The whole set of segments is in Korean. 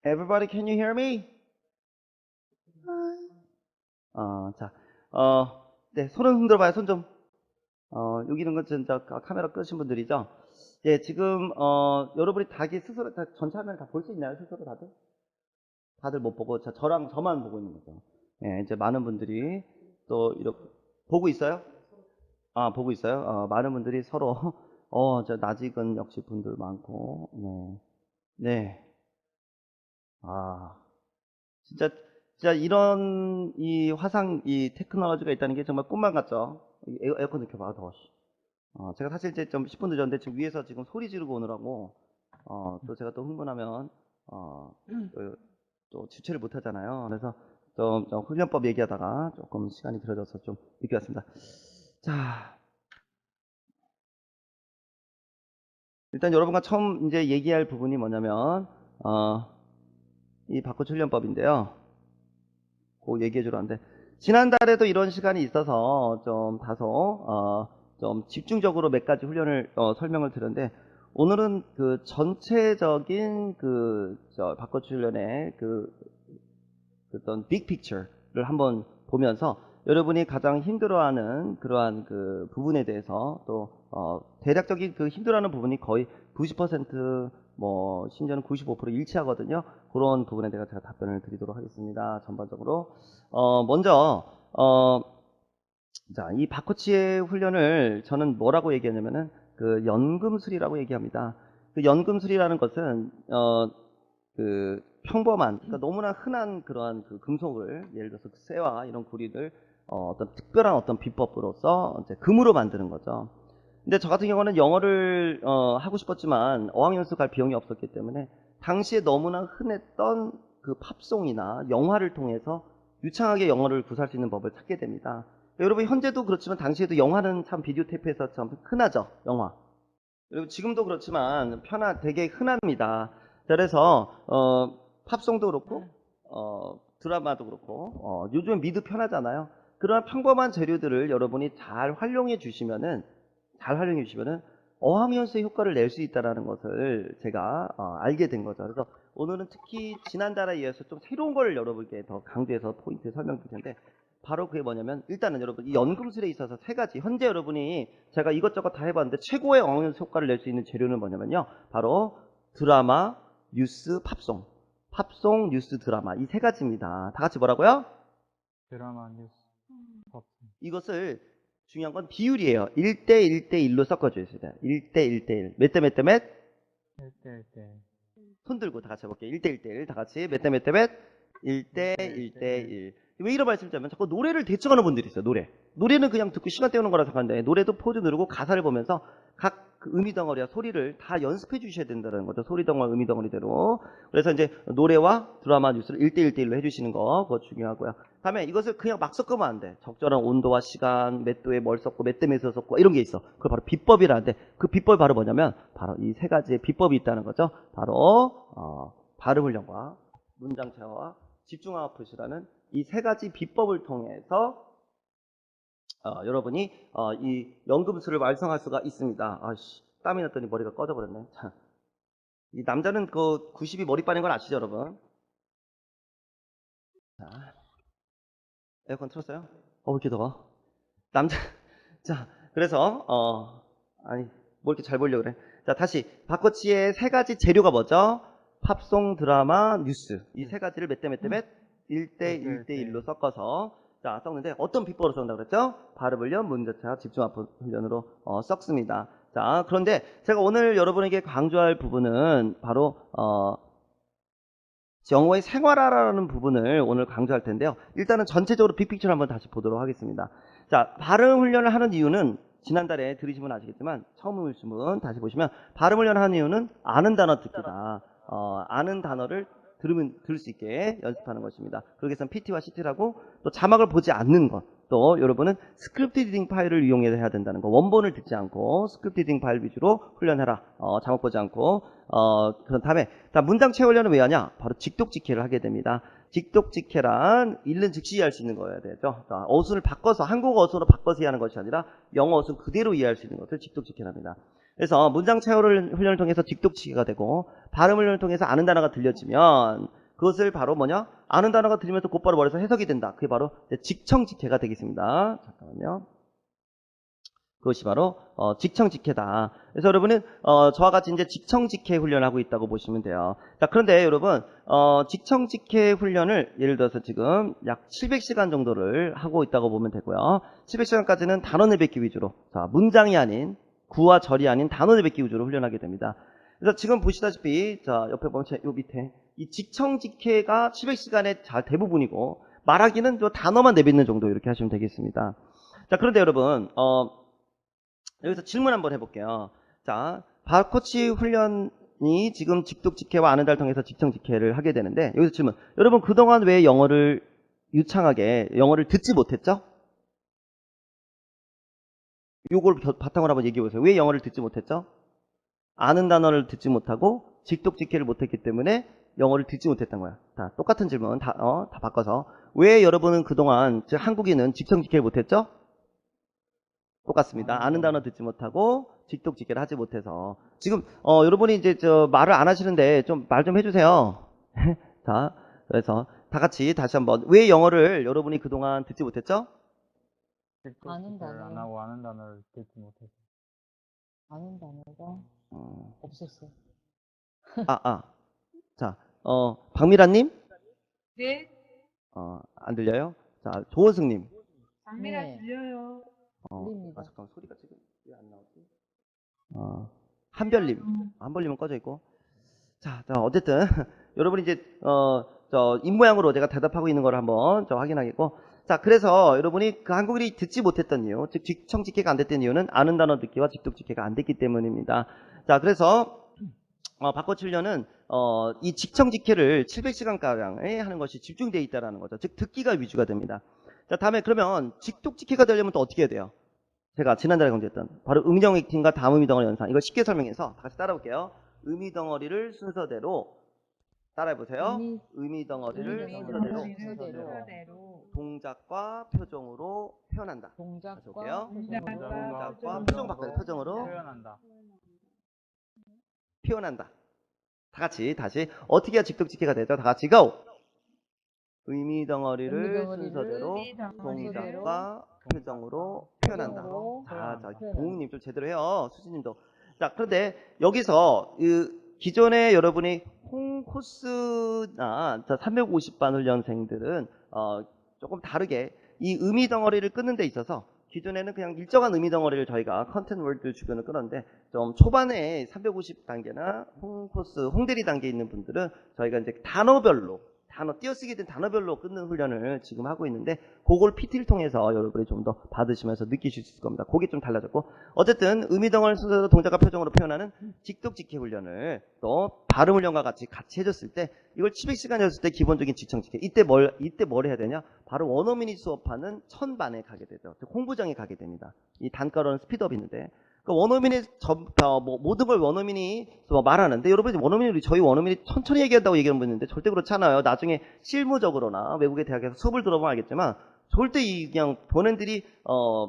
Everybody, can you hear me? 자, 네, 손을 흔들어봐요. 손 좀. 여기 있는 건 진짜 카메라 끄신 분들이죠? 예, 지금, 여러분이 자기 스스로 전체 화면을 다 볼 수 있나요? 스스로 다들? 다들 못 보고, 저만 보고 있는 거죠. 예, 이제 많은 분들이 또 이렇게, 보고 있어요? 보고 있어요? 많은 분들이 서로, 낯익은 역시 분들 많고, 네. 진짜, 진짜 이런 이 화상, 이 테크놀로지가 있다는 게 정말 꿈만 같죠? 에어컨 느껴봐, 더워. 제가 사실 이제 좀 10분 늦었는데 지금 위에서 지금 소리 지르고 오느라고, 또 제가 또 흥분하면, 또 주체를 못 하잖아요. 그래서 좀 훈련법 얘기하다가 조금 시간이 길어져서 좀 늦게 왔습니다. 자, 일단 여러분과 처음 이제 얘기할 부분이 뭐냐면, 이 바코드 훈련법인데요. 꼭 얘기해 주러 왔는데, 지난달에도 이런 시간이 있어서 좀 다소 좀 집중적으로 몇 가지 훈련을 설명을 드렸는데, 오늘은 그 전체적인 바코드 훈련의 어떤 빅 픽처를 한번 보면서 여러분이 가장 힘들어하는 그러한 그 부분에 대해서 또 대략적인 그 힘들어하는 부분이 거의 90% 심지어는 95% 일치하거든요. 그런 부분에 대해서 제가 답변을 드리도록 하겠습니다. 전반적으로 먼저 자, 이 바코치의 훈련을 저는 뭐라고 얘기하냐면은 그 연금술이라고 얘기합니다. 그 연금술이라는 것은 평범한, 그러니까 너무나 흔한 그러한 그 금속을, 예를 들어서 쇠와 이런 구리를 어떤 특별한 어떤 비법으로서 이제 금으로 만드는 거죠. 근데 저 같은 경우는 영어를 하고 싶었지만 어학연수 갈 비용이 없었기 때문에 당시에 너무나 흔했던 그 팝송이나 영화를 통해서 유창하게 영어를 구사할 수 있는 법을 찾게 됩니다. 여러분 현재도 그렇지만 당시에도 영화는 참 비디오 테이프에서 참 흔하죠. 영화. 그리고 지금도 그렇지만 되게 흔합니다. 그래서 팝송도 그렇고 드라마도 그렇고 요즘 미드 편하잖아요. 그런 평범한 재료들을 여러분이 잘 활용해 주시면은 어학연수의 효과를 낼 수 있다는 것을 제가 알게 된 거죠. 그래서 오늘은 특히 지난달에 이어서 좀 새로운 걸 여러분께 더 강조해서 포인트 설명드릴 텐데, 바로 그게 뭐냐면, 일단은 여러분 이 연금술에 있어서 세 가지, 현재 여러분이 제가 이것저것 다 해봤는데 최고의 어학연수 효과를 낼 수 있는 재료는 뭐냐면요, 바로 드라마, 뉴스, 팝송, 뉴스, 드라마, 이 세 가지입니다. 다 같이 뭐라고요? 드라마, 뉴스, 팝. 이것을 중요한 건 비율이에요. 1대 1대 1로 섞어줘야 돼요. 1대 1대 1. 몇 대 몇 대 몇? 1대 1대 손 들고 다 같이 해볼게요. 1대 1대 1. 다 같이 몇 대 몇 대 몇? 1대 1대 1. 왜 이런 말씀드리냐면 자꾸 노래를 대충 하는 분들이 있어요. 노래는 그냥 듣고 시간 때우는 거라 생각하는데, 노래도 포즈 누르고 가사를 보면서 각 그 음이 덩어리와 소리를 다 연습해 주셔야 된다는 거죠. 소리 덩어리, 음이 덩어리대로. 그래서 이제 노래와 드라마, 뉴스를 1대 1대 1로 해주시는 거, 그거 중요하고요. 다음에 이것을 그냥 막 섞으면 안 돼. 적절한 온도와 시간, 몇 도에 뭘 섞고 몇 대 몇을 섞고 이런 게 있어. 그걸 바로 비법이라는데, 그 비법이 바로 뭐냐면 바로 이 세 가지의 비법이 있다는 거죠. 바로 발음 훈련과 문장 체화와 집중화학 표시라는 이 세 가지 비법을 통해서 여러분이 이 연금술을 완성할 수가 있습니다. 땀이 났더니 머리가 꺼져버렸네. 자, 이 남자는 그 90이 머리 빠는 건 아시죠, 여러분? 자, 에어컨 틀었어요? 왜 이렇게 더워? 남자, 자, 그래서 아니 뭐 이렇게 잘 보려고 그래. 자, 다시 바코치의 세 가지 재료가 뭐죠? 팝송, 드라마, 뉴스, 이 세 가지를 몇 대 몇 대 몇? 1대 1대 1로 섞어서 섞는데, 어떤 비법으로 섞는다고 그랬죠? 발음 훈련, 문자차, 집중합 훈련으로 섞습니다. 자, 그런데 제가 오늘 여러분에게 강조할 부분은 바로 영어의 생활화라는 부분을 오늘 강조할 텐데요. 일단은 전체적으로 빅픽처를 한번 다시 보도록 하겠습니다. 자, 발음 훈련을 하는 이유는, 지난달에 들으신 분 아시겠지만 처음 오신 분 다시 보시면, 발음 훈련을 하는 이유는 아는 단어 듣기다. 아는 단어를 들을 수 있게 연습하는 것입니다. 그러기 위해서는 PT와 CT라고, 또 자막을 보지 않는 것, 또 여러분은 스크립트 리딩 파일을 이용해서 해야 된다는 거, 원본을 듣지 않고 스크립트 리딩 파일 위주로 훈련해라. 자막 보지 않고. 그런 다음에, 문장 채워 훈련은 왜 하냐? 바로 직독직해를 하게 됩니다. 직독직해란 읽는 즉시 이해할 수 있는 거여야 되죠. 어순을 바꿔서, 한국어 어순으로 바꿔서 이해하는 것이 아니라 영어 어순 그대로 이해할 수 있는 것을 직독직해랍니다. 그래서 문장 채워 훈련을 통해서 직독직해가 되고, 발음 훈련을 통해서 아는 단어가 들려지면 그것을 바로 뭐냐? 아는 단어가 들리면서 곧바로 머리에서 해석이 된다. 그게 바로 이제 직청직해가 되겠습니다. 잠깐만요. 그것이 바로 직청직해다. 그래서 여러분은 저와 같이 이제 직청직해 훈련을 하고 있다고 보시면 돼요. 자, 그런데 여러분 직청직해 훈련을 예를 들어서 지금 약 700시간 정도를 하고 있다고 보면 되고요. 700시간까지는 단원을 뱉기 위주로, 자, 문장이 아닌 구와 절이 아닌 단원을 뱉기 위주로 훈련하게 됩니다. 그래서 지금 보시다시피 자, 옆에 보면 요 밑에 이 직청직해가 700시간의 대부분이고 말하기는 저 단어만 내뱉는 정도 이렇게 하시면 되겠습니다. 자, 그런데 여러분 여기서 질문 한번 해볼게요. 자, 바코치 훈련이 지금 직독직해와 아는 단어를 통해서 직청직해를 하게 되는데 여기서 질문. 여러분 그동안 왜 영어를 유창하게 영어를 듣지 못했죠? 요걸 바탕으로 한번 얘기해 보세요. 왜 영어를 듣지 못했죠? 아는 단어를 듣지 못하고 직독직해를 못했기 때문에 영어를 듣지 못했던 거야. 다 똑같은 질문 다 바꿔서 왜 여러분은 그동안 즉 한국인은 직청직해를 못했죠? 똑같습니다. 아는 단어 듣지 못하고 직독직해를 하지 못해서 지금 여러분이 이제 저 말을 안 하시는데 좀 말 좀 해주세요. 자, 그래서 다 같이 다시 한번 왜 영어를 여러분이 그동안 듣지 못했죠? 직독직해를 아는 단어. 안 하고 아는 단어를 듣지 못해서. 아는 단어가 없었어. 자, 박미라님? 네, 안 들려요? 자, 조원승님. 장미라 네. 들려요. 들립니다. 잠깐만, 소리가 지금 왜 안 나오지? 한별님. 한별님은 꺼져 있고. 자, 어쨌든, 여러분이 이제, 입모양으로 제가 대답하고 있는 걸 한번 확인하겠고. 자, 그래서 여러분이 그 한국인이 듣지 못했던 이유, 즉, 직청직해가 안 됐던 이유는 아는 단어 듣기와 직독직해가 안 됐기 때문입니다. 자, 그래서, 바꿔치려는, 이 직청직해를 700시간가량에 하는 것이 집중되어 있다는 거죠. 즉, 듣기가 위주가 됩니다. 자, 다음에 그러면 직독직해가 되려면 또 어떻게 해야 돼요? 제가 지난달에 강조했던 바로 응용 액팅과 다음 의미 덩어리 연상. 이걸 쉽게 설명해서 다 같이 따라볼게요. 의미 덩어리를 순서대로 따라해보세요. 의미 덩어리를 순서대로 동작과 표정으로 표현한다. 다시 동작과 볼게요. 표정으로 동작과 표정 바꿔요. 표정으로 표현한다. 표현한다. 다 같이 다시 어떻게 해야 직독직해가 되죠? 다 같이 go! 의미 덩어리를 순서대로 동작과 표정으로 표현한다. 자, 동욱님 좀 제대로 해요. 수진님도. 자, 그런데 여기서 기존에 여러분이 홈코스나 350반 훈련생들은 조금 다르게 이 의미 덩어리를 끊는 데 있어서 기존에는 그냥 일정한 의미 덩어리를 저희가 컨텐츠 월드 주변을 끊었는데 좀 초반에 350단계나 홈코스, 홍대리 단계에 있는 분들은 저희가 이제 단어별로 띄어쓰기 된 단어별로 끊는 훈련을 지금 하고 있는데 그걸 PT를 통해서 여러분이 좀 더 받으시면서 느끼실 수 있을 겁니다. 그게 좀 달라졌고 어쨌든 의미 덩어리 순서대로 동작과 표정으로 표현하는 직독직해 훈련을 또 발음 훈련과 같이 해줬을 때 이걸 700시간이었을 때 기본적인 직청직해 이때 뭘 해야 되냐? 바로 원어민이 수업하는 천반에 가게 되죠. 즉 홍부장에 가게 됩니다. 이 단가로는 스피드업이 있는데 원어민이 모든 걸 원어민이 말하는데 여러분 저희 원어민이 천천히 얘기한다고 얘기하는 분 있는데 절대 그렇지 않아요. 나중에 실무적으로나 외국의 대학에서 수업을 들어보면 알겠지만 절대 그냥 본인들이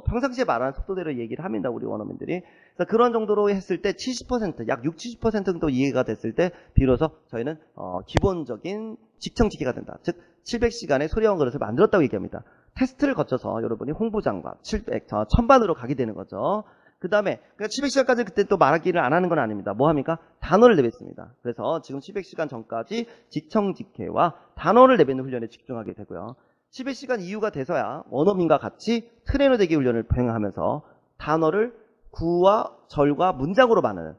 평상시에 말하는 속도대로 얘기를 합니다. 우리 원어민들이. 그래서 그런 정도로 했을 때 70%, 약 60, 70% 정도 이해가 됐을 때 비로소 저희는 기본적인 직청직해가 된다. 즉 700시간의 소리원 그릇을 만들었다고 얘기합니다. 테스트를 거쳐서 여러분이 홍부장과 700, 1000반으로 가게 되는 거죠. 그 다음에 700시간까지 그때 또 말하기를 안 하는 건 아닙니다. 뭐 합니까? 단어를 내뱉습니다. 그래서 지금 700시간 전까지 직청직해와 단어를 내뱉는 훈련에 집중하게 되고요. 700시간 이후가 돼서야 원어민과 같이 트레이너 되기 훈련을 병행하면서 단어를 구와 절과 문장으로 만드는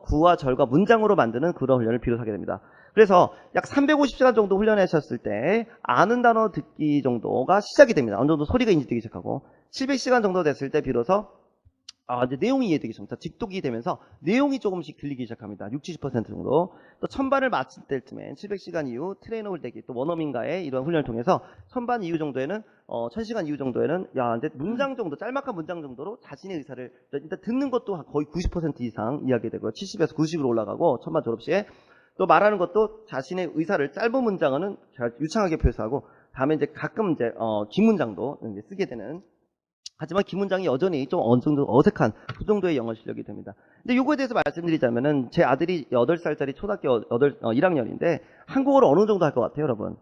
구와 절과 문장으로 만드는 그런 훈련을 비로소 하게 됩니다. 그래서 약 350시간 정도 훈련하셨을 때 아는 단어 듣기 정도가 시작이 됩니다. 어느 정도 소리가 인지되기 시작하고 700시간 정도 됐을 때 비로소 이제 내용이 이해되기 시작합니다. 직독이 되면서 내용이 조금씩 들리기 시작합니다. 60, 70% 정도. 또 1000반을 마칠 때쯤엔 700시간 이후 트레이너 홀대기 또 원어민과의 이런 훈련을 통해서 1000반 이후 정도에는 1000시간 이후 정도에는 이제 문장 정도 짤막한 문장 정도로 자신의 의사를 일단 듣는 것도 거의 90% 이상 이해하게 되고요. 70에서 90으로 올라가고 1000반 졸업 시에 또 말하는 것도 자신의 의사를 짧은 문장은 잘 유창하게 표시하고 다음에 이제 가끔 이제 긴 문장도 이제 쓰게 되는 하지만 김문장이 여전히 좀 어느 정도 어색한 그 정도의 영어 실력이 됩니다. 근데 요거에 대해서 말씀드리자면은 제 아들이 8살짜리 초등학교 1학년인데 한국어를 어느 정도 할 것 같아요, 여러분.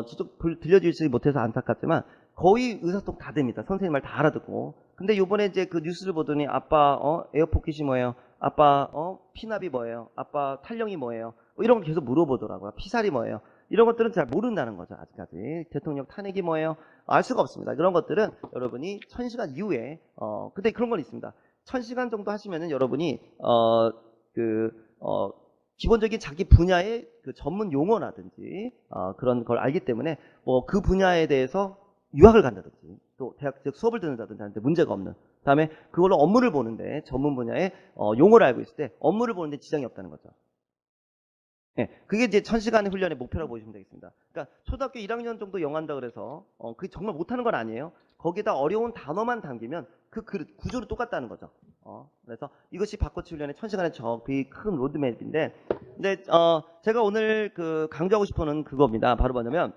직접 들려주지 못해서 안타깝지만 거의 의사소통 다 됩니다. 선생님 말 다 알아듣고. 근데 요번에 이제 그 뉴스를 보더니 아빠 에어포켓이 뭐예요? 아빠 피납이 뭐예요? 아빠 탈령이 뭐예요? 뭐 이런 거 계속 물어보더라고요. 피살이 뭐예요? 이런 것들은 잘 모른다는 거죠. 아직까지. 대통령 탄핵이 뭐예요? 알 수가 없습니다. 그런 것들은 여러분이 1000시간 이후에 근데 그런 건 있습니다. 1000시간 정도 하시면은 여러분이 기본적인 자기 분야의 그 전문 용어라든지 그런 걸 알기 때문에 뭐 그 분야에 대해서 유학을 간다든지 또 대학적 수업을 듣는다든지 하는데 문제가 없는. 그다음에 그걸로 업무를 보는데 전문 분야의 용어를 알고 있을 때 업무를 보는데 지장이 없다는 거죠. 예, 그게 이제 1000시간의 훈련의 목표라고 보시면 되겠습니다. 그러니까 초등학교 1학년 정도 영어한다 그래서 그게 정말 못하는 건 아니에요. 거기다 어려운 단어만 담기면 그 구조는 똑같다는 거죠. 그래서 이것이 바코치 훈련의 1000시간의 적이 큰 로드맵인데, 근데 제가 오늘 그 강조하고 싶어는 그겁니다. 바로 뭐냐면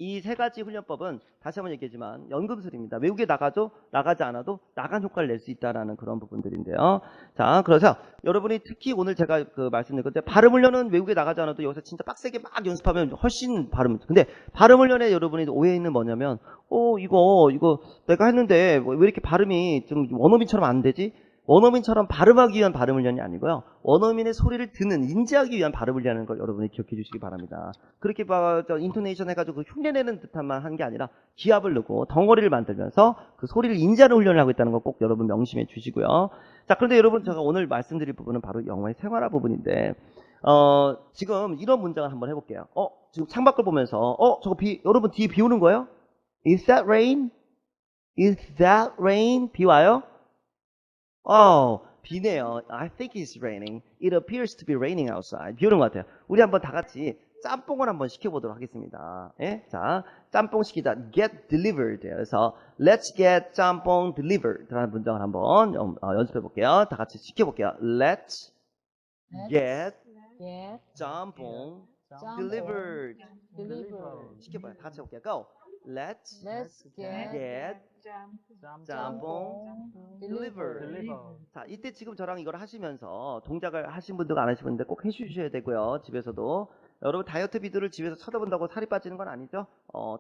이 세 가지 훈련법은 다시 한번 얘기하지만 연금술입니다. 외국에 나가도 나가지 않아도 나간 효과를 낼 수 있다라는 그런 부분들인데요. 자, 그래서 여러분이 특히 오늘 제가 그 말씀드린 건데 발음 훈련은 외국에 나가지 않아도 여기서 진짜 빡세게 막 연습하면 훨씬 근데 발음 훈련에 여러분이 오해있는 뭐냐면 이거 내가 했는데 왜 이렇게 발음이 좀 원어민처럼 안 되지? 원어민처럼 발음하기 위한 발음 훈련이 아니고요. 원어민의 소리를 듣는, 인지하기 위한 발음 훈련하는 걸 여러분이 기억해 주시기 바랍니다. 그렇게 인토네이션 해가지고 흉내내는 듯한만 한 게 아니라 기압을 넣고 덩어리를 만들면서 그 소리를 인지하는 훈련을 하고 있다는 거 꼭 여러분 명심해 주시고요. 자, 그런데 여러분 제가 오늘 말씀드릴 부분은 바로 영어의 생활화 부분인데 지금 이런 문장을 한번 해볼게요. 지금 창밖을 보면서 저거 여러분 뒤에 비 오는 거예요? Is that rain? Is that rain? 비 와요? 비네요. I think it's raining. It appears to be raining outside. 비 오는 것 같아요. 우리 한번 다 같이 짬뽕을 한번 시켜보도록 하겠습니다. 예? 자, 짬뽕 시키다. Get delivered. 그래서 Let's get 짬뽕 delivered. 라는 문장을 한번 연습해 볼게요. 다 같이 시켜볼게요. Let's get get 짬뽕 짬뽕 delivered. delivered. 시켜봐요. 다 같이 해볼게요. Go. Let's Let's get get 짬뽕 delivered. deliver. 자, 이때 지금 저랑 이걸 하시면서 동작을 하신 분들과 안 하신 분들 꼭 해주셔야 되고요. 집에서도. 여러분 다이어트 비디오를 집에서 쳐다본다고 살이 빠지는 건 아니죠.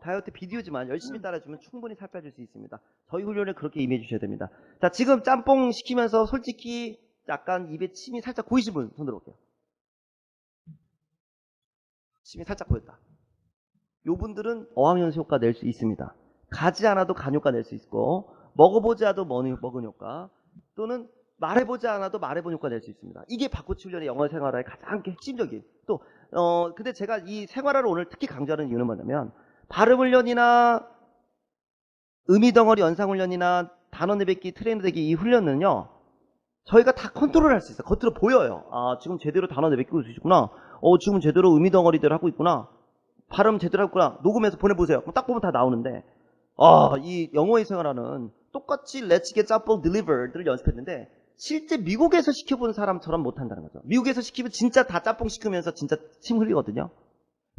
다이어트 비디오지만 열심히 따라주면 충분히 살 빼줄 수 있습니다. 저희 훈련을 그렇게 임해 주셔야 됩니다. 자, 지금 짬뽕 시키면서 솔직히 약간 입에 침이 살짝 고이신 분 손 들어볼게요. 침이 살짝 고였다. 요 분들은 어학연수 효과 낼 수 있습니다. 가지 않아도 간 효과 낼 수 있고, 먹어보지 않아도 먹은 효과, 또는 말해보지 않아도 말해본 효과 낼 수 있습니다. 이게 바코치 훈련의 영어 생활화의 가장 핵심적인. 또 근데 제가 이 생활화를 오늘 특히 강조하는 이유는 뭐냐면 발음 훈련이나 의미 덩어리 연상 훈련이나 단어 내뱉기 트레이너 되기 이 훈련은요 저희가 다 컨트롤할 수 있어요. 겉으로 보여요. 지금 제대로 단어 내뱉고 있으시구나. 지금 제대로 의미 덩어리들 하고 있구나. 발음 제대로 했구나. 녹음해서 보내보세요. 그럼 딱 보면 다 나오는데 이 영어의 생활화는 똑같이 Let's get 짬뽕 delivered를 연습했는데 실제 미국에서 시켜본 사람처럼 못한다는 거죠. 미국에서 시키면 진짜 다 짬뽕 시키면서 진짜 침 흘리거든요.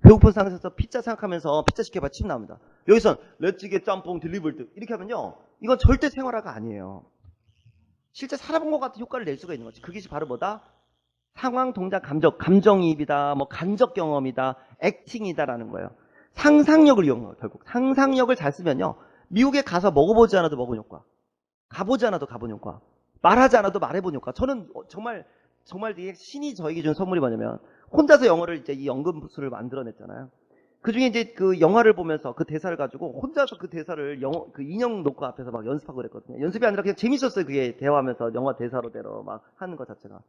배고픈 상황에서 피자 생각하면서 피자 시켜봐 침 나옵니다. 여기선 Let's get 짬뽕 delivered 이렇게 하면요 이건 절대 생활화가 아니에요. 실제 살아본 것 같은 효과를 낼 수가 있는 거죠. 그것이 바로 뭐다? 상황, 동작, 감정이입이다, 뭐 간접 경험이다, 액팅이다라는 거예요. 상상력을 이용한 거예요. 결국 상상력을 잘 쓰면요 미국에 가서 먹어보지 않아도 먹은 효과, 가보지 않아도 가본 효과, 말하지 않아도 말해본 효과. 저는 정말 이게 신이 저에게 준 선물이 뭐냐면 혼자서 영어를 이제 이 연금술을 만들어냈잖아요. 그 중에 이제 그 영화를 보면서 그 대사를 가지고 혼자서 그 대사를 그 인형 놓고 앞에서 막 연습하고 그랬거든요. 연습이 아니라 그냥 재밌었어요. 그게 대화하면서 영화 대사로대로 막 하는 것 자체가.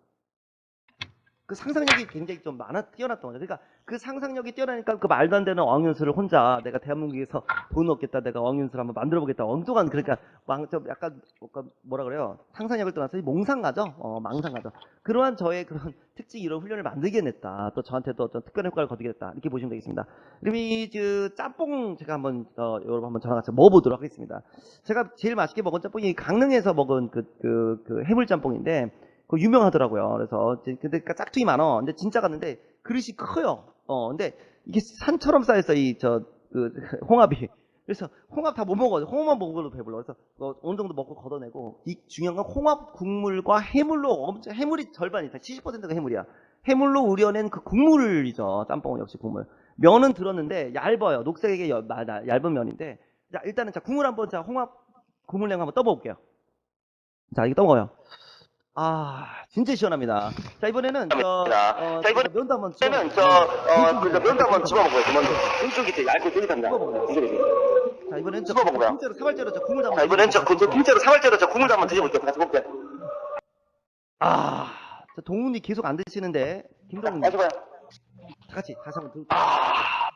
그 상상력이 굉장히 좀 뛰어났던 거죠. 그러니까 그 상상력이 뛰어나니까 그 말도 안 되는 어학연수를 혼자 내가 대한민국에서 돈 얻겠다, 내가 어학연수를 한번 만들어 보겠다. 엉뚱한 그러니까 좀 약간 뭐라 그래요? 상상력을 떠나서 몽상가죠. 망상가죠. 그러한 저의 그런 특징 이런 훈련을 만들게 냈다. 또 저한테도 어떤 특별한 효과를 거두게 됐다. 이렇게 보시면 되겠습니다. 그럼 그 짬뽕 제가 한번 여러분 한번 저랑 같이 먹어보도록 하겠습니다. 제가 제일 맛있게 먹은 짬뽕이 강릉에서 먹은 그 해물 짬뽕인데. 그 유명하더라고요. 그래서 근데 짝퉁이 많어. 근데 진짜 갔는데 그릇이 커요. 근데 이게 산처럼 쌓였어 그 홍합이. 그래서 홍합 다 못 먹어요. 홍합만 먹어도 배불러. 그래서 어느 정도 먹고 걷어내고 이 중요한 건 홍합 국물과 해물로 엄청 해물이 절반 이상 70%가 해물이야. 해물로 우려낸 그 국물이죠. 짬뽕은 역시 국물. 면은 들었는데 얇아요. 녹색의 얇은 면인데 자 일단은 자 국물 한번 자 홍합 국물냉 한번 떠먹을게요. 자 이거 떠먹어요. 아 진짜 시원합니다. 자 이번에는 면도 한번 면도 한번 집어먹어요. 왼쪽이 얇고 쫄깃합니다. 자 이번엔 저 집어먹어요. 통째로 사발째로 저 국물 한번 자, 이번엔 통째로 사발째로 국물도 한번 드셔볼게요. 같이 먹게요. 자, 동훈이 계속 안 드시는데 김동훈 마셔봐요. 같이 다시 한번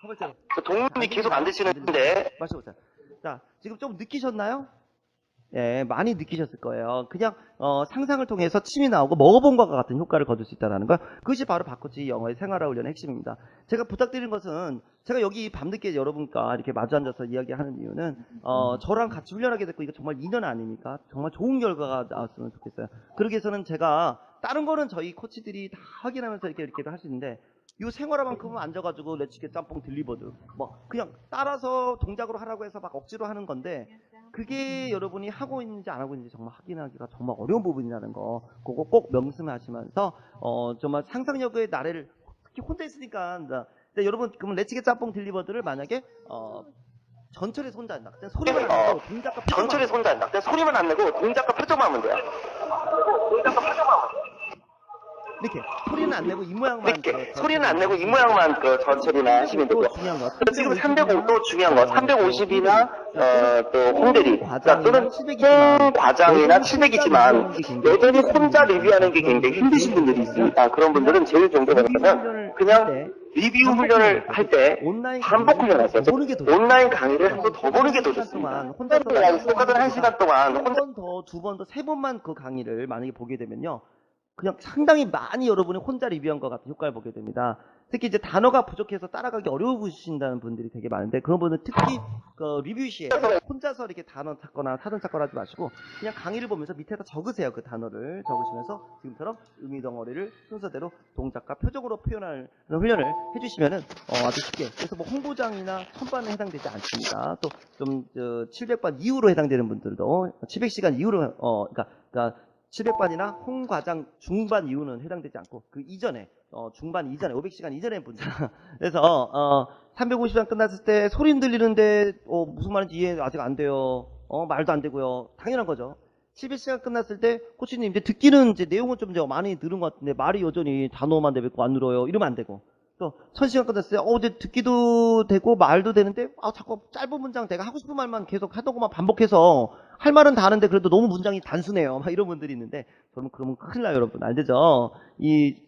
사발째로 동훈이 계속 안 드시는데. 마셔보자. 자 지금 좀 느끼셨나요? 예, 많이 느끼셨을 거예요. 그냥 상상을 통해서 침이 나오고 먹어본 것과 같은 효과를 거둘 수 있다는 거. 그것이 바로 바코치 영어의 생활화 훈련의 핵심입니다. 제가 부탁드린 것은 제가 여기 밤늦게 여러분과 이렇게 마주 앉아서 이야기하는 이유는 저랑 같이 훈련하게 됐고 이거 정말 인연 아닙니까? 정말 좋은 결과가 나왔으면 좋겠어요. 그러기 위해서는 제가 다른 거는 저희 코치들이 다 확인하면서 이렇게 할 수 있는데 이 생활화만큼은 앉아가지고 레츠게 짬뽕 딜리버드 뭐 그냥 따라서 동작으로 하라고 해서 막 억지로 하는 건데 그게 여러분이 하고 있는지 안 하고 있는지 정말 확인하기가 정말 어려운 부분이라는 거 그거 꼭 명심하시면서 정말 상상력의 나래를 특히 혼자 있으니까 근데 여러분 그러면 레츠게 짬뽕 딜리버드를 만약에 전철에서 혼자 한다. 그냥 소리만 안 내고 동작과 표정만 전철에서 혼자 한다. 그냥 소리만 안 내고 동작과 표정만 하면 돼요. 이렇게 소리는 안 내고 이 모양만 이렇게 소리는 안 내고 이 모양만 전철이나 하시면 되고요. 중요한 거. 지금 350 또 중요한 거 350이나 또 홍대리 또는 홍 과장이나 700이지만 여전히 혼자 리뷰하는 게 굉장히 힘드신 분들이 있습니다. 그런 분들은 제일 좋은 게 뭐냐면 그냥 리뷰 훈련을 할 때 반복 훈련하세요. 온라인 강의를 한 번 더 보는 게 더 좋습니다. 혼자서 똑같은 1시간 동안 한 번 더, 두 번 더, 세 번만 그 강의를 만약에 보게 되면요. 그냥 상당히 많이 여러분이 혼자 리뷰한 것 같은 효과를 보게 됩니다. 특히 이제 단어가 부족해서 따라가기 어려우신다는 분들이 되게 많은데 그런 분은 특히 그 리뷰 시에 혼자서 이렇게 단어 찾거나 사전 찾거나 하지 마시고 그냥 강의를 보면서 밑에다 적으세요. 그 단어를 적으시면서 지금처럼 의미 덩어리를 순서대로 동작과 표정으로 표현하는 훈련을 해주시면은 아주 쉽게 그래서 뭐 홍보장이나 선반에 해당되지 않습니다. 또 좀 700반 이후로 해당되는 분들도 700시간 이후로 그러니까 700반이나 홍과장 중반 이후는 해당되지 않고 그 이전에 중반 이전에 500시간 이전에 분들 그래서 350시간 끝났을 때 소리 들리는데 무슨 말인지 이해 아직 안 돼요. 말도 안 되고요. 당연한 거죠. 700시간 끝났을 때 코치님 이제 듣기는 이제 내용은 좀 이제 많이 늘은 것 같은데 말이 여전히 단어만 내뱉고 안 늘어요. 이러면 안 되고 또 1000시간 끝났을 때 이제 듣기도 되고 말도 되는데 자꾸 짧은 문장 내가 하고 싶은 말만 계속 하던 것만 반복해서 할 말은 다 하는데 그래도 너무 문장이 단순해요. 막 이런 분들이 있는데 그러면 큰일 나요, 여러분. 알죠?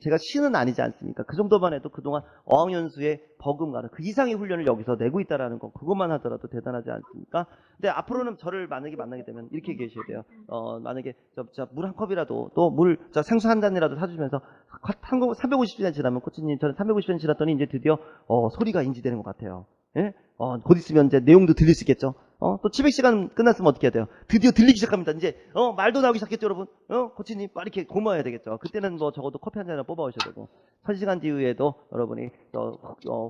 제가 신은 아니지 않습니까? 그 정도만 해도 그동안 어학연수의 버금가는 그 이상의 훈련을 여기서 내고 있다라는 거 그것만 하더라도 대단하지 않습니까? 근데 앞으로는 저를 만약에 만나게 되면 이렇게 계셔야 돼요. 만약에 물 한 컵이라도 또 생수 한 잔이라도 사주면서 350시간 지나면 코치님 저는 350시간 지났더니 이제 드디어 소리가 인지되는 것 같아요. 예? 곧 있으면 이제 내용도 들릴 수 있겠죠. 또 700시간 끝났으면 어떻게 해야 돼요? 드디어 들리기 시작합니다. 이제 말도 나오기 시작했죠, 여러분. 코치님 빨리 이렇게 고마워야 되겠죠. 그때는 뭐 적어도 커피 한 잔이나 뽑아오셔야 되고 1000시간 뒤에도 여러분이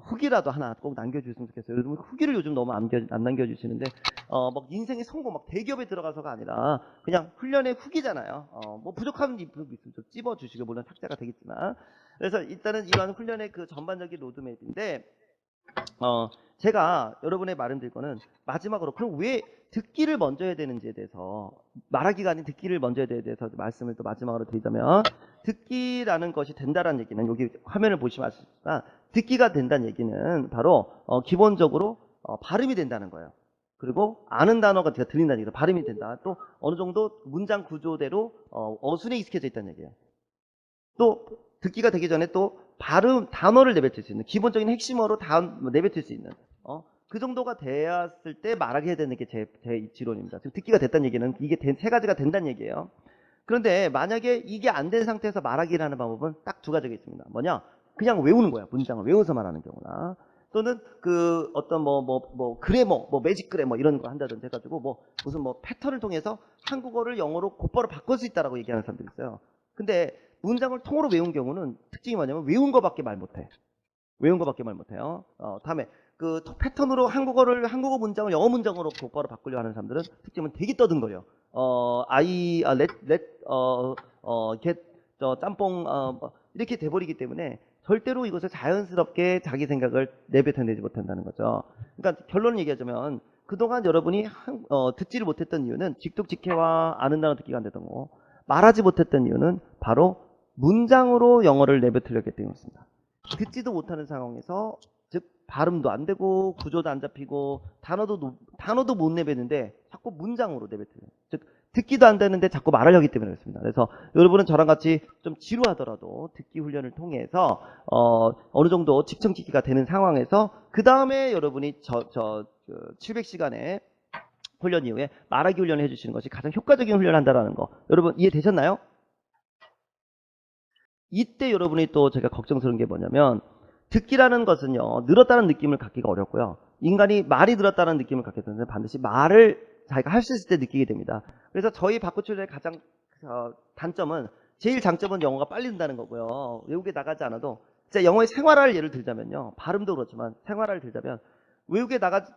후기라도 하나 꼭 남겨주셨으면 좋겠어요. 여러분 후기를 요즘 너무 안 남겨주시는데 막 인생의 성공 막 대기업에 들어가서가 아니라 그냥 훈련의 후기잖아요. 뭐 부족한 부분이 있으면 좀 찝어주시고 물론 삭제가 되겠지만 그래서 일단은 이러한 훈련의 그 전반적인 로드맵인데 제가 여러분의 말은 드릴 거는 마지막으로 그럼 왜 듣기를 먼저 해야 되는지에 대해서 말하기가 아닌 듣기를 먼저 해야 대해서 말씀을 또 마지막으로 드리자면 듣기라는 것이 된다라는 얘기는 여기 화면을 보시면 아시겠지만 듣기가 된다는 얘기는 바로 기본적으로 발음이 된다는 거예요. 그리고 아는 단어가 들린다는 얘기예요. 발음이 된다. 또 어느 정도 문장 구조대로 어순에 익숙해져 있다는 얘기예요. 또 듣기가 되기 전에 또 단어를 내뱉을 수 있는 기본적인 핵심어로 내뱉을 수 있는 그 정도가 되었을 때 말하게 해야 되는 게 제 지론입니다. 지금 듣기가 됐다는 얘기는 이게 세 가지가 된다는 얘기예요. 그런데 만약에 이게 안 된 상태에서 말하기를 하는 방법은 딱 두 가지가 있습니다. 뭐냐? 그냥 외우는 거야. 문장을 외워서 말하는 경우나 또는 그 어떤 그래머, 매직 그래머 이런 거 한다든지 해가지고 무슨 패턴을 통해서 한국어를 영어로 곧바로 바꿀 수 있다라고 얘기하는 사람들이 있어요. 근데 문장을 통으로 외운 경우는 특징이 뭐냐면 외운 거밖에 말 못해. 외운 거밖에 말 못해요. 다음에 그 패턴으로 한국어 문장을 영어 문장으로 곧바로 바꾸려 하는 사람들은 특징은 되게 떠든거려. get, 짬뽕, 이렇게 돼버리기 때문에 절대로 이것을 자연스럽게 자기 생각을 내뱉어내지 못한다는 거죠. 그러니까 결론을 얘기하자면 그동안 여러분이 듣지를 못했던 이유는 직독직해와 아는 단어 듣기가 안 되던 거고, 말하지 못했던 이유는 바로 문장으로 영어를 내뱉으려기 때문이었습니다. 듣지도 못하는 상황에서 즉 발음도 안 되고 구조도 안 잡히고 단어도 못 내뱉는데 자꾸 문장으로 내뱉어요. 즉 듣기도 안 되는데 자꾸 말을 하기 때문에 그렇습니다. 그래서 여러분은 저랑 같이 좀 지루하더라도 듣기 훈련을 통해서 어느 정도 직청직기가 되는 상황에서 그 다음에 여러분이 700시간의 훈련 이후에 말하기 훈련을 해주시는 것이 가장 효과적인 훈련을 한다는 거, 여러분 이해되셨나요? 이때 여러분이 또 제가 걱정스러운 게 뭐냐면, 듣기라는 것은요 늘었다는 느낌을 갖기가 어렵고요, 인간이 말이 늘었다는 느낌을 갖게 되는데 반드시 말을 자기가 할 수 있을 때 느끼게 됩니다. 그래서 저희 바꾸출의 가장 단점은, 제일 장점은 영어가 빨리 는다는 거고요. 외국에 나가지 않아도 진짜 영어의 생활화를 예를 들자면요, 발음도 그렇지만 생활화를 들자면 외국에 나가지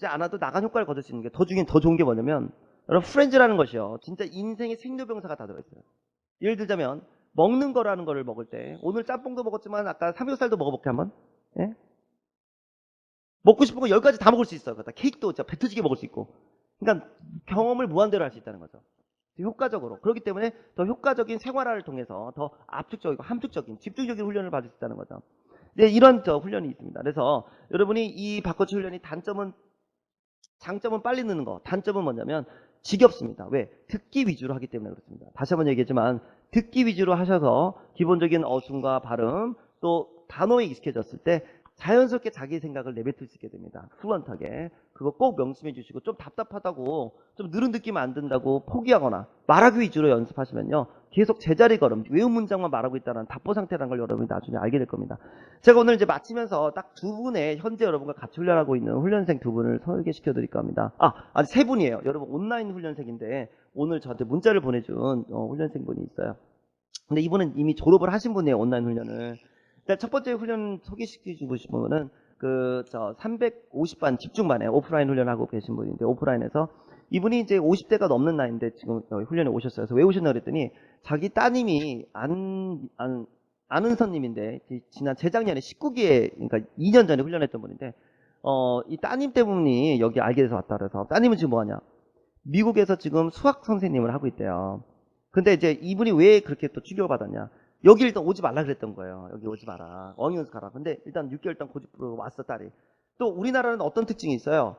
않아도 나간 효과를 거둘 수 있는 게 더 좋은 게 뭐냐면, 여러분 프렌즈라는 것이요 진짜 인생의 생료병사가 다 들어있어요. 예를 들자면 먹는 거라는 거를 먹을 때, 오늘 짬뽕도 먹었지만 아까 삼겹살도 먹어볼게 한번. 예? 먹고 싶은 거 10가지 다 먹을 수 있어요. 케이크도 진짜 배 터지게 먹을 수 있고. 그러니까 경험을 무한대로 할 수 있다는 거죠. 효과적으로. 그렇기 때문에 더 효과적인 생활화를 통해서 더 압축적이고 함축적인 집중적인 훈련을 받을 수 있다는 거죠. 네, 이런 훈련이 있습니다. 그래서 여러분이 이 바꿔치 훈련이 장점은 빨리 느는 거, 단점은 뭐냐면 지겹습니다. 왜? 듣기 위주로 하기 때문에 그렇습니다. 다시 한번 얘기했지만 듣기 위주로 하셔서 기본적인 어순과 발음 또 단어에 익숙해졌을 때 자연스럽게 자기 생각을 내뱉을 수 있게 됩니다. 플루언트하게. 그거 꼭 명심해 주시고, 좀 답답하다고 좀 느린 느낌 안 든다고 포기하거나 말하기 위주로 연습하시면요 계속 제자리 걸음, 외운 문장만 말하고 있다는 답보 상태라는 걸 여러분이 나중에 알게 될 겁니다. 제가 오늘 이제 마치면서 딱 2분의 현재 여러분과 같이 훈련하고 있는 훈련생 2분을 소개시켜 드릴까 합니다. 아니 3분이에요. 여러분 온라인 훈련생인데 오늘 저한테 문자를 보내준 훈련생분이 있어요. 근데 이분은 이미 졸업을 하신 분이에요, 온라인 훈련을. 일단 첫 번째 훈련 소개시켜주고 싶은 분은 350반 집중반에 오프라인 훈련하고 계신 분인데, 오프라인에서 이분이 이제 50대가 넘는 나이인데 지금 훈련에 오셨어요. 그래서 왜 오셨나 그랬더니 자기 따님이 아는 선님인데 지난 재작년에 19기에, 그러니까 2년 전에 훈련했던 분인데 이 따님 때문에 여기 알게 돼서 왔다 그래서, 따님은 지금 뭐하냐, 미국에서 지금 수학 선생님을 하고 있대요. 근데 이제 이분이 왜 그렇게 또 충격을 받았냐, 여기 일단 오지 말라 그랬던 거예요. 여기 오지 마라, 어학연수 가라. 근데 일단 6개월 동안 고집부려 왔어, 딸이. 또 우리나라는 어떤 특징이 있어요,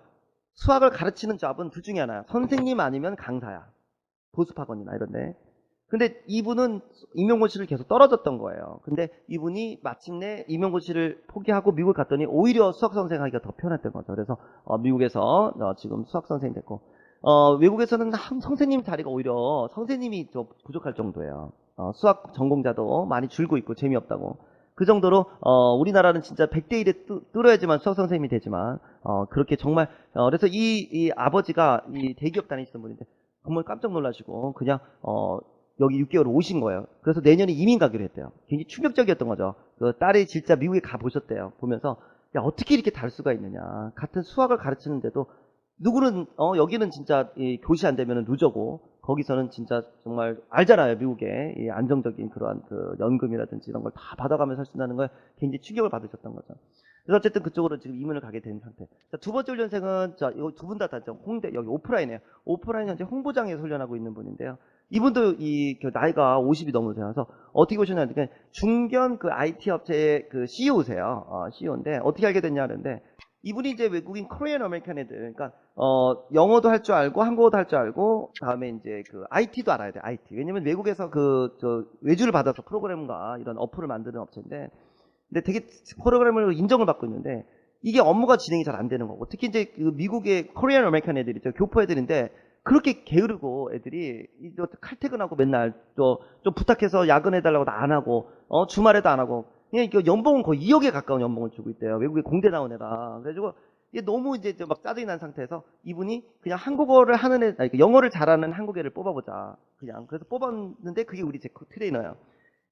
수학을 가르치는 잡은 둘 중에 하나야. 선생님 아니면 강사야, 보습학원이나 이런데. 근데 이분은 임용고시를 계속 떨어졌던 거예요. 근데 이분이 마침내 임용고시를 포기하고 미국 갔더니 오히려 수학선생 하기가 더 편했던 거죠. 그래서 미국에서 지금 수학선생이 됐고, 외국에서는 선생님 자리가 오히려 선생님이 좀 부족할 정도예요. 수학 전공자도 많이 줄고 있고 재미없다고. 그 정도로 우리나라는 진짜 100대 1에 뚫어야지만 수학 선생님이 되지만 그렇게 정말 그래서 이 아버지가 이 대기업 다니시던 분인데 정말 깜짝 놀라시고 그냥 여기 6개월 오신 거예요. 그래서 내년에 이민 가기로 했대요. 굉장히 충격적이었던 거죠. 그 딸이 진짜 미국에 가 보셨대요. 보면서 야, 어떻게 이렇게 다를 수가 있느냐. 같은 수학을 가르치는데도 누구는 여기는 진짜 이 교시 안 되면 누저고, 거기서는 진짜 정말 알잖아요. 미국의 이 안정적인 그러한 그 연금이라든지 이런 걸 다 받아가면서 할 수 있다는 거에 굉장히 충격을 받으셨던 거죠. 그래서 어쨌든 그쪽으로 지금 이민을 가게 된 상태. 자, 두 번째 훈련생은 이거 두 분 다 홍대, 여기 오프라인이에요. 오프라인 현재 홍보장에서 훈련하고 있는 분인데요. 이분도 나이가 50이 넘으세요. 어떻게 오셨냐면 중견 그 IT 업체의 그 CEO세요. CEO인데 어떻게 알게 됐냐 하는데, 이분이 이제 외국인 코리안 아메리칸 애들, 그러니까 영어도 할 줄 알고 한국어도 할 줄 알고 다음에 이제 그 IT도 알아야 돼. IT. 왜냐면 외국에서 외주를 받아서 프로그램과 이런 어플을 만드는 업체인데, 근데 되게 프로그램을 인정을 받고 있는데 이게 업무가 진행이 잘 안 되는 거고, 특히 이제 그 미국의 코리안 아메리칸 애들이 교포 애들인데 그렇게 게으르고 애들이 칼퇴근하고 맨날 좀 부탁해서 야근해달라고 안 하고 주말에도 안 하고, 그냥 연봉은 거의 2억에 가까운 연봉을 주고 있대요. 외국에 공대 나온 애다. 그래가지고 이게 너무 이제 막 짜증이 난 상태에서 이분이 그냥 한국어를 하는 애, 아니, 영어를 잘하는 한국 애를 뽑아보자. 그냥 그래서 뽑았는데 그게 우리 제 트레이너예요.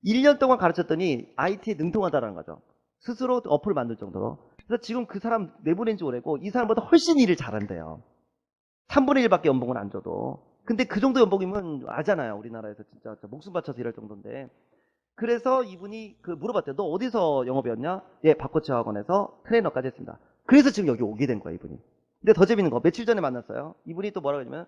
1년 동안 가르쳤더니 IT에 능통하다라는 거죠. 스스로 어플을 만들 정도로. 그래서 지금 그 사람 내보낸 지 오래고 이 사람보다 훨씬 일을 잘한대요. 3분의 1밖에 연봉을 안 줘도. 근데 그 정도 연봉이면 아잖아요. 우리나라에서 진짜 목숨 바쳐서 일할 정도인데. 그래서 이분이 물어봤대요. 너 어디서 영어 배웠냐? 예, 박코치 학원에서 트레이너까지 했습니다. 그래서 지금 여기 오게 된 거야, 이분이. 근데 더 재밌는 거, 며칠 전에 만났어요. 이분이 또 뭐라고 하냐면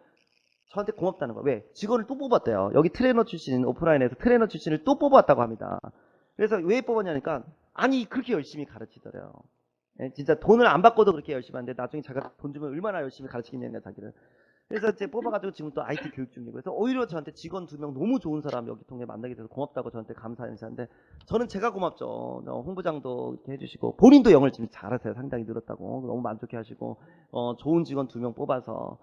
저한테 고맙다는 거야. 왜? 직원을 또 뽑았대요. 여기 트레이너 출신, 오프라인에서 트레이너 출신을 또 뽑았다고 합니다. 그래서 왜 뽑았냐니까, 아니, 그렇게 열심히 가르치더래요. 예, 진짜 돈을 안 받고도 그렇게 열심히 하는데 나중에 자기가 돈 주면 얼마나 열심히 가르치겠냐, 자기를. 그래서 이제 뽑아가지고 지금 또 IT 교육 중이고, 그래서 오히려 저한테 직원 2명 너무 좋은 사람 여기 통해 만나게 돼서 고맙다고 저한테 감사 인사하는데, 저는 제가 고맙죠. 홍부장도 이렇게 해주시고, 본인도 영어를 지금 잘하세요. 상당히 늘었다고. 너무 만족해 하시고, 좋은 직원 2명 뽑아서,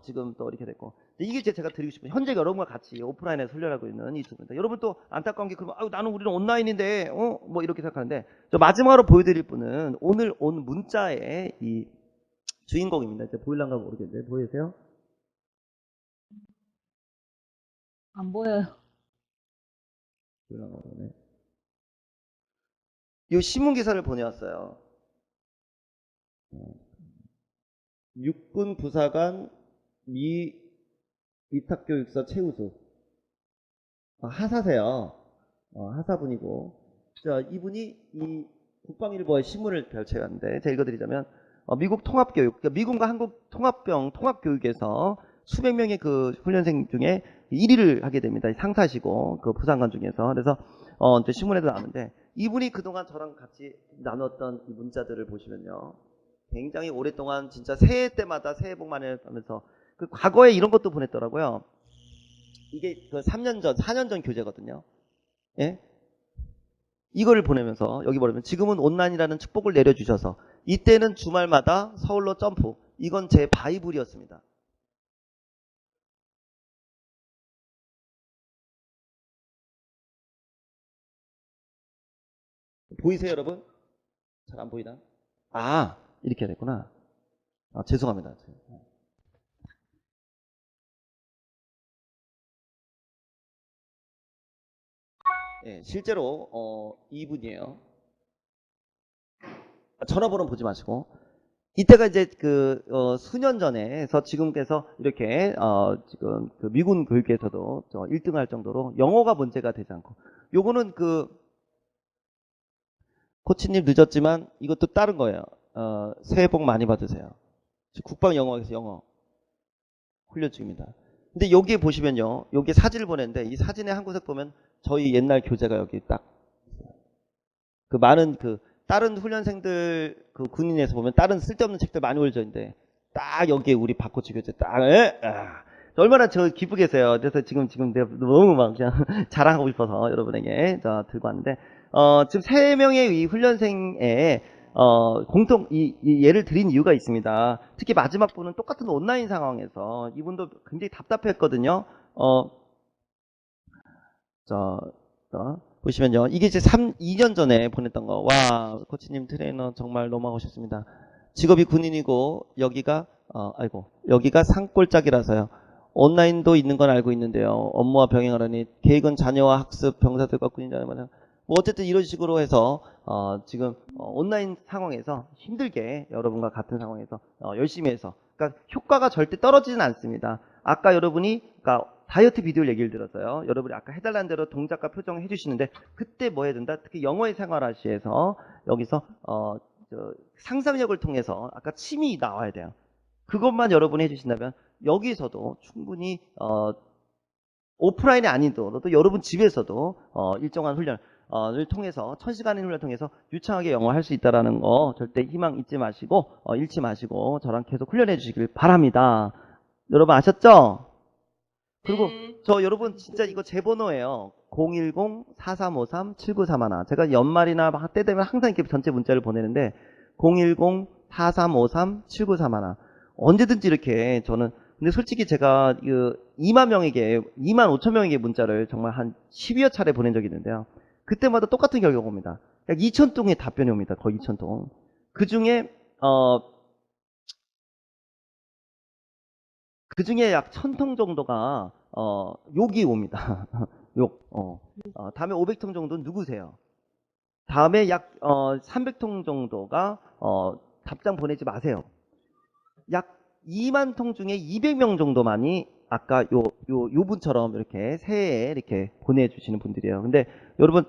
지금 또 이렇게 됐고. 이게 제가 드리고 싶은, 현재 여러분과 같이 오프라인에서 훈련하고 있는 이 두 분입니다. 여러분 또 안타까운 게, 그러면, 아유, 나는 우리는 온라인인데, 뭐 이렇게 생각하는데, 저 마지막으로 보여드릴 분은 오늘 온 문자의 이 주인공입니다. 이제 보일란가 모르겠는데, 보이세요? 안 보여요. 보일란가 모르네. 이 신문 기사를 보내왔어요. 육군 부사관 위탁교육사 최우수. 하사세요. 하사분이고. 자, 이분이 이 국방일보의 신문을 발췌했는데, 제가 읽어드리자면, 미국 통합교육, 그러니까 미군과 한국 통합교육에서 수백 명의 그 훈련생 중에 1위를 하게 됩니다. 상사시고, 그 부상관 중에서. 그래서, 이제 신문에도 나오는데, 이분이 그동안 저랑 같이 나눴던 이 문자들을 보시면요. 굉장히 오랫동안 진짜 새해 때마다 새해 복 많이 하면서, 그 과거에 이런 것도 보냈더라고요. 이게 그 3년 전, 4년 전 교재거든요. 예? 이거를 보내면서 여기 보면 지금은 온라인이라는 축복을 내려주셔서 이때는 주말마다 서울로 점프. 이건 제 바이블이었습니다. 보이세요, 여러분? 잘 안 보이나? 아, 이렇게 됐구나. 죄송합니다. 예, 실제로 이분이에요. 전화번호 보지 마시고. 이때가 이제 수년 전에서 지금께서 이렇게 지금 그 미군 교육에서도 1등 할 정도로 영어가 문제가 되지 않고, 요거는 코치님 늦었지만 이것도 다른 거예요. 새해 복 많이 받으세요. 국방 영어에서 영어 훈련 중입니다. 근데 여기에 보시면요, 여기 사진을 보냈는데 이 사진의 한 구석 보면 저희 옛날 교재가 여기 딱 많은 다른 훈련생들 군인에서 보면 다른 쓸데없는 책들 많이 올려져 있는데 딱 여기에 우리 박코치 교재 딱 얼마나 저 기쁘겠어요. 그래서 지금 내가 너무 막 그냥 자랑하고 싶어서 여러분에게 들고 왔는데 지금 3명의 이 훈련생의 예를 드린 이유가 있습니다. 특히 마지막 분은 똑같은 온라인 상황에서 이분도 굉장히 답답했거든요. 보시면요. 이게 이제 2년 전에 보냈던 거. 와, 코치님 트레이너 정말 너무 하고 싶습니다. 직업이 군인이고, 여기가 산골짜기라서요. 온라인도 있는 건 알고 있는데요. 업무와 병행하려니, 계획은 자녀와 학습, 병사들과 군인자만. 뭐 어쨌든 이런 식으로 해서, 지금, 온라인 상황에서 힘들게 여러분과 같은 상황에서, 열심히 해서. 그러니까 효과가 절대 떨어지진 않습니다. 아까 여러분이, 다이어트 비디오 얘기를 들었어요. 여러분이 아까 해달라는 대로 동작과 표정 해주시는데 그때 뭐 해야 된다? 특히 영어의 생활하시에서 여기서 상상력을 통해서 아까 침이 나와야 돼요. 그것만 여러분이 해주신다면 여기서도 충분히 오프라인이 아니더라도 여러분 집에서도 일정한 훈련을 통해서 1000시간의 훈련을 통해서 유창하게 영어 할 수 있다는 거 절대 희망 잊지 마시고 잃지 마시고 저랑 계속 훈련해 주시길 바랍니다. 여러분 아셨죠? 그리고 여러분 진짜 이거 제 번호예요. 010-4353-7931. 제가 연말이나 때 되면 항상 이렇게 전체 문자를 보내는데 010-4353-7931. 언제든지 이렇게 저는 근데 솔직히 제가 2만 5천 명에게 문자를 정말 한 10여 차례 보낸 적이 있는데요. 그때마다 똑같은 결과가 옵니다. 약 2,000통의 답변이 옵니다. 거의 2,000통. 그 중에 약 1,000통 정도가 욕이 옵니다. 욕. 다음에 500통 정도는 누구세요? 다음에 약 300통 정도가 답장 보내지 마세요. 약 2만 통 중에 200명 정도만이 아까 요 분처럼 이렇게 새해에 이렇게 보내주시는 분들이에요. 근데 여러분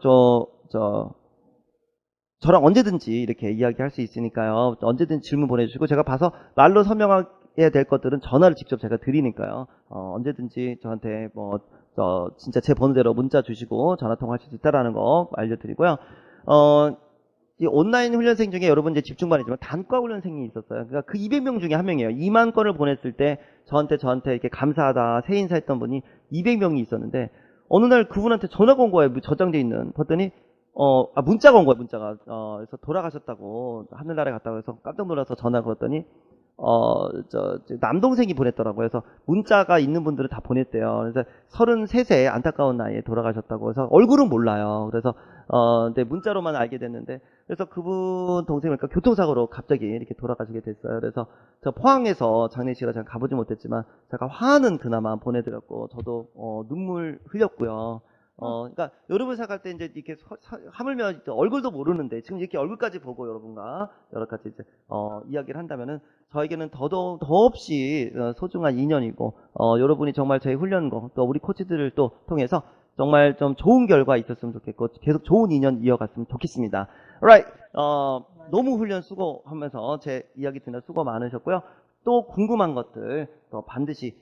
저랑 언제든지 이렇게 이야기할 수 있으니까요. 언제든지 질문 보내주시고 제가 봐서 말로 설명해야 될 것들은 전화를 직접 제가 드리니까요. 언제든지 저한테 진짜 제 번호대로 문자 주시고 전화 통화하실 수 있다라는 거 알려드리고요. 이 온라인 훈련생 중에 여러분 이제 집중반이지만 단과 훈련생이 있었어요. 그러니까 그 200명 중에 한 명이에요. 2만 건을 보냈을 때 저한테 이렇게 감사하다 새 인사했던 분이 200명이 있었는데 어느 날 그분한테 전화가 온 거예요. 저장돼 있는. 봤더니 문자가 온 거예요. 문자가. 그래서 돌아가셨다고 하늘나라에 갔다고 해서 깜짝 놀라서 전화 걸었더니 남동생이 보냈더라고요. 그래서 문자가 있는 분들은 다 보냈대요. 그래서 33세 안타까운 나이에 돌아가셨다고 해서 얼굴은 몰라요. 그래서 근데 문자로만 알게 됐는데 그래서 그분 동생이 그러니까 교통사고로 갑자기 이렇게 돌아가시게 됐어요. 그래서 저 포항에서 장례식을 제가 가보지 못했지만 제가 화는 그나마 보내드렸고 저도 눈물 흘렸고요. 그러니까 여러분 생각할 때 이제 이렇게 하물며 이제 얼굴도 모르는데 지금 이렇게 얼굴까지 보고 여러분과 여러 가지 이제 이야기를 한다면은 저에게는 더없이 소중한 인연이고 여러분이 정말 저희 훈련고 또 우리 코치들을 또 통해서 정말 좀 좋은 결과 있었으면 좋겠고 계속 좋은 인연 이어갔으면 좋겠습니다. Alright, 너무 훈련 수고하면서 제 이야기 듣는 수고 많으셨고요. 또 궁금한 것들 또 반드시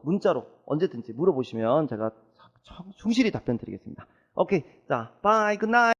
문자로 언제든지 물어보시면 제가 충실히 답변 드리겠습니다. 오케이, 자, bye, good night.